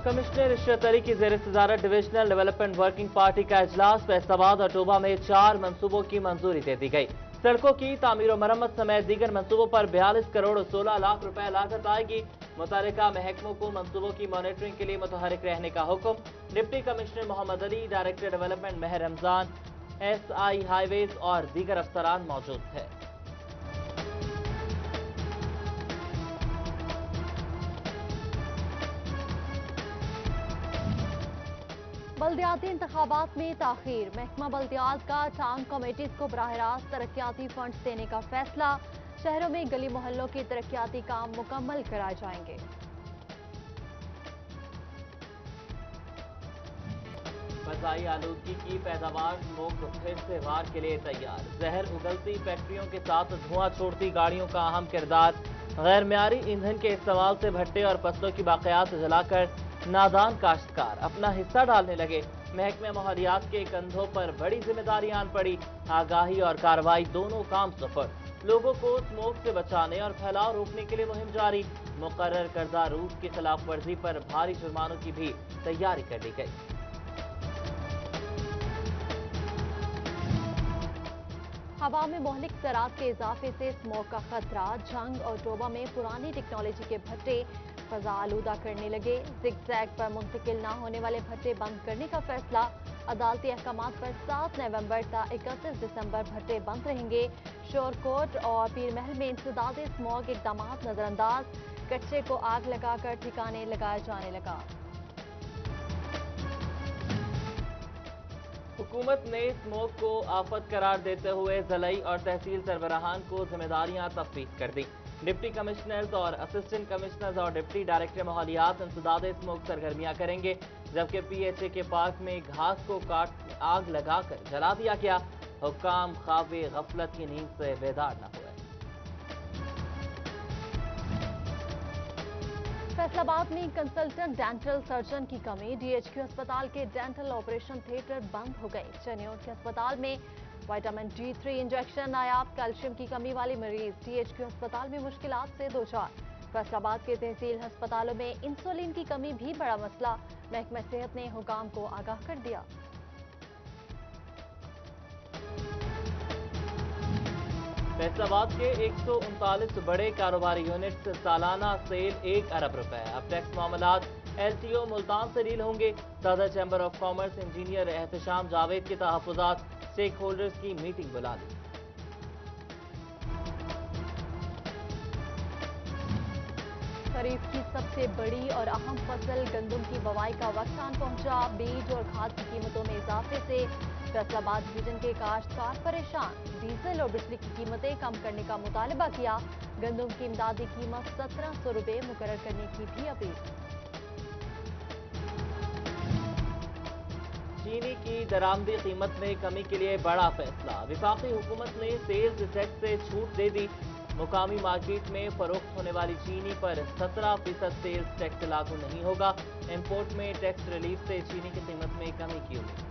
Commissioner रिश्वत अली की ज़ेर सदारत डिविजनल डेवलपमेंट वर्किंग पार्टी का इजलास फैसलाबाद और टोबा में 4 मंसूबों की मंजूरी दे दी गई। सड़कों की तामीर और मरम्मत समेत दीगर मंसूबों पर 42 करोड़ 16 लाख रुपए लागत आएगी। मुतालिका महकमों को मंसूबों की मॉनिटरिंग के लिए मुतहरिक रहने का हुक्म। Deputy commissioner Mohammad Ali, director development Mehar Ramzan, SI highways और दीगर अफसरान मौजूद थे। बल्दियाती इंतखाबात में ताखीर, महकमा बल्दियात का टाउन कमेटीज को बराह रास्त तरक्याती फंड्स देने का फैसला। शहरों में गली मोहल्लों के तरक्याती काम मुकम्मल कराए जाएंगे। फजाई आलूदगी की पैदावार स्मोक फिर से वार के लिए तैयार। जहर उगलती फैक्ट्रियों के साथ धुआं छोड़ती गाड़ियों का अहम किरदार। गैर मियारी ईंधन के इस्तेमाल से भट्टे और फसलों की बाक़ियात जलाकर नादान काश्तकार अपना हिस्सा डालने लगे। महकमे माहौलियात के कंधों पर बड़ी जिम्मेदारी आन पड़ी। आगाही और कार्रवाई दोनों काम सफल। लोगों को स्मोक से बचाने और फैलाव रोकने के लिए मुहिम जारी। मुकर्रर करदा रूल्स की खिलाफ वर्जी पर भारी जुर्मानों की भी तैयारी कर ली गई। हवा में मोहलिक ज़रात के इजाफे से स्मोक का खतरा। जंग और टोबा में पुरानी टेक्नोलॉजी के भट्टे फजा आलूदा करने लगे। जिग-जैग पर मुंतकिल ना होने वाले भट्टे बंद करने का फैसला। अदालती अहकामात पर 7 नवंबर ta 31 दिसंबर भट्टे बंद रहेंगे। शोरकोट और पीर महल में इंसदाद स्मोक इकदाम नजरअंदाज। कचरे को आग लगाकर ठिकाने लगाया जाने लगा। हुकूमत ने स्मोक को आफत करार देते हुए ज़लई और तहसील सरबराहान को जिम्मेदारियां तफ्वीज़ कर दी। डिप्टी कमिश्नर्स और असिस्टेंट कमिश्नर्स और डिप्टी डायरेक्टर माहौलियात इंसदाद स्मोक सरगर्मियां करेंगे। जबकि PHA के पार्क में घास को काट आग लगाकर जला दिया गया। हुक्काम ख्वाबे गफलत की नींद से बेदार न हुए। फैसलाबाद में कंसल्टेंट डेंटल सर्जन की कमी। DHQ अस्पताल के डेंटल ऑपरेशन थिएटर बंद हो गए। चनियोट के अस्पताल में विटामिन D3 इंजेक्शन नायाब। कैल्शियम की कमी वाली मरीज DHQ अस्पताल में मुश्किलात से दो चार। फैसलाबाद के तहसील अस्पतालों में इंसुलिन की कमी भी बड़ा मसला। महकमा सेहत ने हुकाम को आगाह कर दिया। फैसलाबाद के 139 बड़े कारोबारी यूनिट सालाना सेल 1 अरब रुपए। अब टैक्स मामलात LTO मुल्तान से डील होंगे। सदर chamber of commerce engineer Ehtesham Javed के तहफ़्फ़ुज़ात। स्टेक होल्डर्स की मीटिंग बुला ली। खरीफ की सबसे बड़ी और अहम फसल गंदम की बुवाई का वक्त आन पहुंचा। बीज और खाद की कीमतों में इजाफे से फैसलाबाद डिवीजन के काश्तकार परेशान। डीजल और बिजली की कीमतें कम करने का मुतालबा किया। गंदम की इमदादी कीमत 1700 रुपए मुकर्रर करने की भी अपील। चीनी की दरामदी कीमत में कमी के लिए बड़ा फैसला। विफाकी हुकूमत ने सेल्स टैक्स से छूट दे दी। मुकामी मार्केट में फरोख्त होने वाली चीनी पर 17% सेल्स टैक्स लागू नहीं होगा। इंपोर्ट में टैक्स रिलीफ से चीनी की कीमत में कमी की उम्मीद।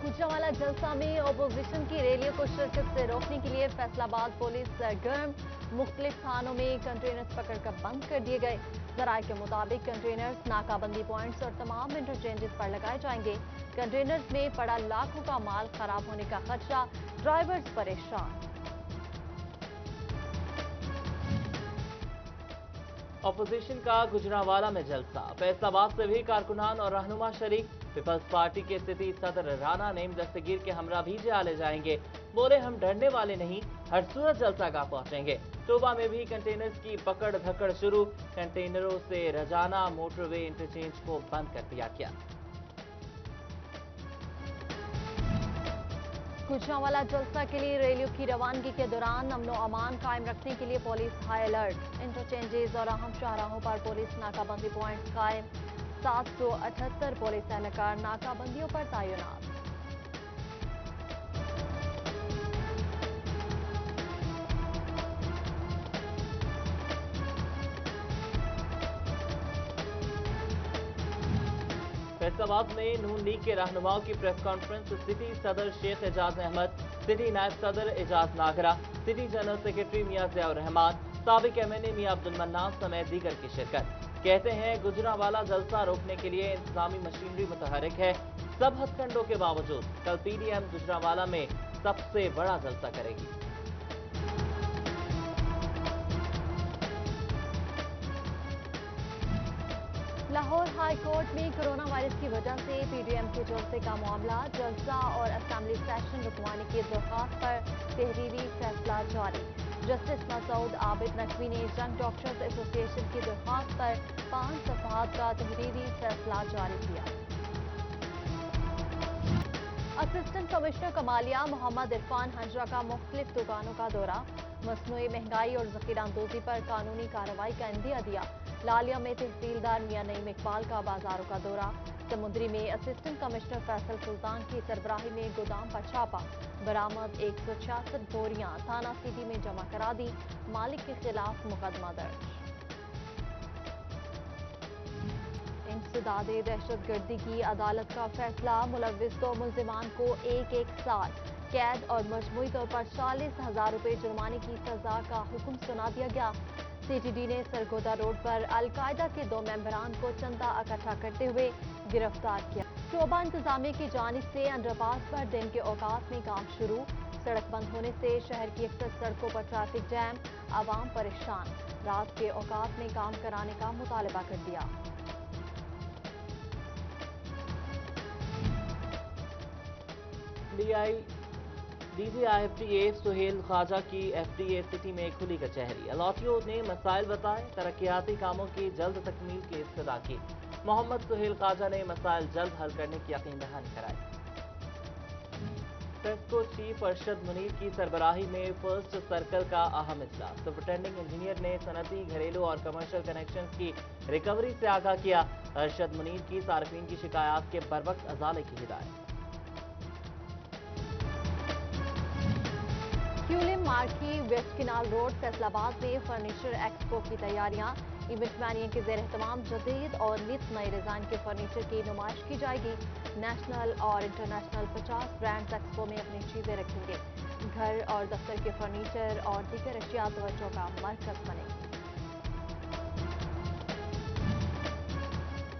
गुजरांवाला जलसा में अपोजिशन की रैलियों को शिरकत से रोकने के लिए फैसलाबाद पुलिस सरगर्म। मुख्तलिफ थानों में कंटेनर्स पकड़कर बंद कर दिए गए। जराये के मुताबिक कंटेनर्स नाकाबंदी पॉइंट्स और तमाम इंटरचेंजेस पर लगाए जाएंगे। कंटेनर्स में पड़ा लाखों का माल खराब होने का खदशा। ड्राइवर्स परेशान। अपोजिशन का गुजरांवाला में जलसा। फैसलाबाद से भी कारकुनान और रहनुमा शरीक। पीपल्स पार्टी के सिटी सदर राना नेम दस्तगीर के हमरा भी जाले जाएंगे। बोले हम डरने वाले नहीं, हर सूरत जलसागाह पहुंचेंगे। टोबा में भी कंटेनर्स की पकड़ धकड़ शुरू। कंटेनरों से रजाना मोटरवे इंटरचेंज को बंद कर दिया गया। गुजरांवाला जलसा के लिए रैलियों की रवानगी के दौरान अमनो अमान कायम रखने के लिए पुलिस हाई अलर्ट। इंटरचेंजेस और अहम शाहराहों पर पुलिस नाकाबंदी पॉइंट्स कायम। 778 पुलिस एहलकार नाकाबंदियों पर तैनात। फैसलाबाद में नून लीग के रहनुमाओं की प्रेस कॉन्फ्रेंस। सिटी सदर शेख एजाज अहमद, सिटी नायब सदर एजाज नागरा, सिटी जनरल सेक्रेटरी मियां ज़ियाउर रहमान, साबिक MNA मियां अब्दुल मन्नान समेत दीगर की शिरकत। कहते हैं गुजरांवाला जलसा रोकने के लिए इंतजामी मशीनरी मुतहरिक है। सब हथकंडों के बावजूद कल PDM गुजरांवाला में सबसे बड़ा जलसा करेगी। लाहौर हाई कोर्ट में कोरोना वायरस की वजह से PDM के जलसे का मामला, जलसा और असेंबली सेशन रुकवाने की दरख्वास्त पर तहरीरी फैसला जारी। जस्टिस मसूद आबिद नकवी ने यंग डॉक्टर्स एसोसिएशन की दरख्वास्त पर 5 सफ़हात का तहरीरी फैसला जारी किया। असिस्टेंट कमिश्नर कमालिया मोहम्मद इरफान हंजरा का मुख्तलिफ दुकानों का दौरा, मसनूई महंगाई और ज़ख़ीरांदोज़ी पर कानूनी कार्रवाई का इंदिया दिया। लालिया में तहसीलदार मियां नईम इकबाल का बाजारों का दौरा, समुद्री में असिस्टेंट कमिश्नर फैसल सुल्तान की सरबराही में गोदाम पर छापा, बरामद 166 बोरियां थाना सिटी में जमा करा दी, मालिक के खिलाफ मुकदमा दर्ज। इंसदादे दहशतगर्दी की अदालत का फैसला, मुलव्विस 2 मुल्जिमान को 1-1 साल कैद और मजमूई तौर पर 40,000 रुपए जुर्माने की सजा का हुक्म सुना दिया गया। CTD ने सरगोदा रोड पर अलकायदा के 2 मेंबरान को चंदा इकट्ठा करते हुए गिरफ्तार किया। टोबा इंतजामिया की जानिब से अंडरपास पर दिन के औकात में काम शुरू, सड़क बंद होने से शहर की अक्सर सड़कों पर ट्रैफिक जैम, आवाम परेशान, रात के औकात में काम कराने का मुतालबा कर दिया। DG IFTA सुहेल ख्वाजा की FTA सिटी में खुली कचहरी, अलॉटियों ने मसाइल बताए, तरक्याती कामों की जल्द तकमील की इस्तदा की। मोहम्मद सुहेल ख्वाजा ने मसाइल जल्द हल करने की यकीन दहानी कराई। पेस्को चीफ अरशद मुनीर की सरबराही में फर्स्ट सर्कल का अहम इजलास, सुपरिटेंडिंग इंजीनियर ने सनती, घरेलू और कमर्शियल कनेक्शंस की रिकवरी से आगाह किया। अरशद मुनीर की सार्फिन की शिकायत के बरवक्त अजाले की हिदायत। क्यूलिम marquee west canal road Faisalabad में फर्नीचर एक्सपो की तैयारियां, इवेंट मैनिया के ज़ेर एहतमाम जदीद और नित नए डिज़ाइन के फर्नीचर की नुमाइश की जाएगी। नेशनल और इंटरनेशनल 50 ब्रांड्स एक्सपो में अपनी चीजें रखेंगे। घर और दफ्तर के फर्नीचर और दीगर अशिया तवज्जो का मरकज बनेंगे।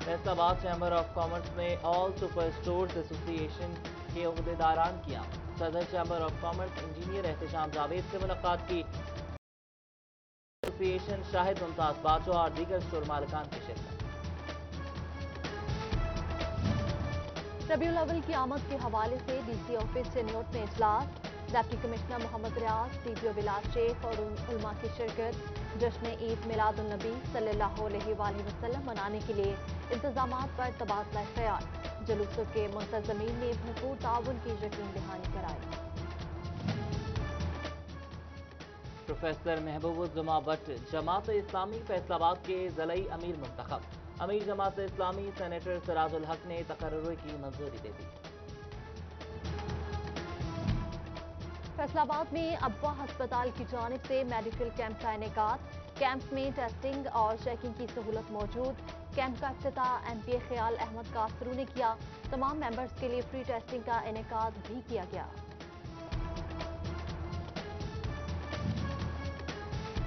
फैसलाबाद चैम्बर ऑफ कॉमर्स में ऑल सुपर स्टोर्स एसोसिएशन के अहदेदारान की आमद, सदर chamber of commerce engineer Ehtesham Javed से मुलाकात की। एसोसिएशन शाहिद मुमताज बाजवा और दीगर स्टोर मालिकान की शिरकत। रबीउल अव्वल की आमद के हवाले से DC ऑफिस चेन्योट में इजलास, डिप्टी कमिश्नर मोहम्मद रियाज, DPO बिलाल शेख और उलमा की शिरकत। जश्न ईद मिलाद उन नबी सल्लल्लाहु अलैहि वसल्लम मनाने के लिए इंतजामात पर तबादला ख्याल, जुलूसों के मुंतजमीन ने भरपूर ताउन की यकीन दहानी कराई। प्रोफेसर महबूबुज़्ज़मा भट्ट जमात इस्लामी फैसलाबाद के ज़िलई अमीर मुंतखब, अमीर जमात इस्लामी सेनेटर सिराजुल हक ने तकर्रुर की मंजूरी दे दी। फैसलाबाद में अब्वा हस्पताल की जानिब से मेडिकल कैंप का इनेकाद, कैंप में टेस्टिंग और चेकिंग की सहूलत मौजूद। कैंप का इफ्तिताह MPA ख्याल अहमद कासरू ने किया। तमाम मेंबर्स के लिए फ्री टेस्टिंग का इनेकाद भी किया गया।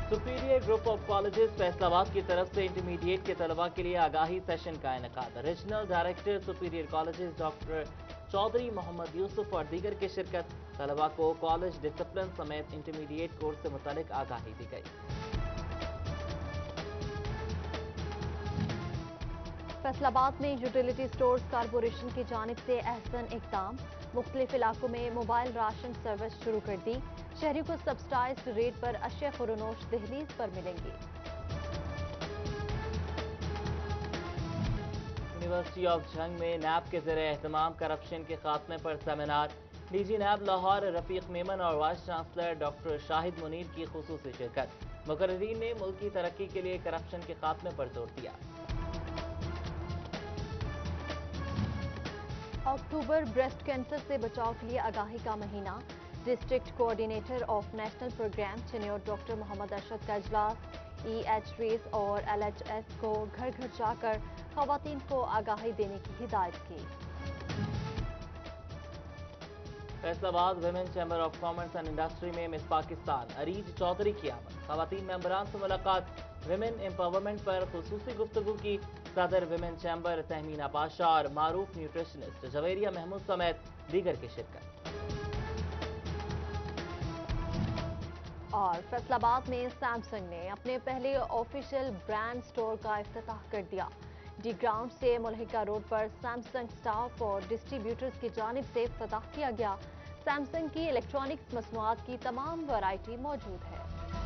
Superior group of colleges Faisalabad की तरफ से इंटरमीडिएट के तलबा के लिए आगाही सेशन का इनेकाद, regional director superior colleges doctor Chaudhry Mohammad Yusuf और दीगर की शिरकत। तलबा को कॉलेज डिसिप्लिन समेत इंटरमीडिएट कोर्स से मुतालिक आगाही दी गई। फैसलाबाद में यूटिलिटी स्टोर्स कॉरपोरेशन की जानिब से अहसन इक़दाम, मुख्तलिफ इलाकों में मोबाइल राशन सर्विस शुरू कर दी। शहरियों को सब्सिडाइज्ड रेट पर अशिया खुरोनोश दहलीज पर मिलेंगी। यूनिवर्सिटी ऑफ झंग में नैब के ज़रिए एहतमाम करप्शन के खात्मे पर सेमिनार, DG नैब लाहौर रफीक मेमन और vice chancellor doctor Shahid Munir की खुसूसी शिरकत। मुकर्रीरीन ने मुल्क की तरक्की के लिए करप्शन के खात्मे पर जोर दिया। अक्टूबर ब्रेस्ट कैंसर से बचाव के लिए आगाही का महीना, district coordinator of national program Chiniot doctor Mohammad Arshad का इजलास, EHVs और LHS को घर घर जाकर खवातीन को आगाही देने की हिदायत की। फैसला बाद women chamber of commerce and industry में मिस पाकिस्तान अरीज चौधरी की आमद। खवातीन मेंबरान से मुलाकात, विमेन एम्पावरमेंट पर खुसूसी गुफ्तगू की। सदर विमेन चैम्बर तहमीना पाशा और मारूफ न्यूट्रिशनिस्ट जवेरिया महमूद समेत दीगर की शिरकत। और फैसलाबाद में सैमसंग ने अपने पहले ऑफिशियल ब्रांड स्टोर का इफ्तिताह कर दिया। डी ग्राउंड से मुल्हिका रोड पर सैमसंग स्टाफ और डिस्ट्रीब्यूटर्स की जानिब से इफ्तिताह किया गया। सैमसंग की इलेक्ट्रॉनिक्स मसनूआत की तमाम वैरायटी मौजूद है।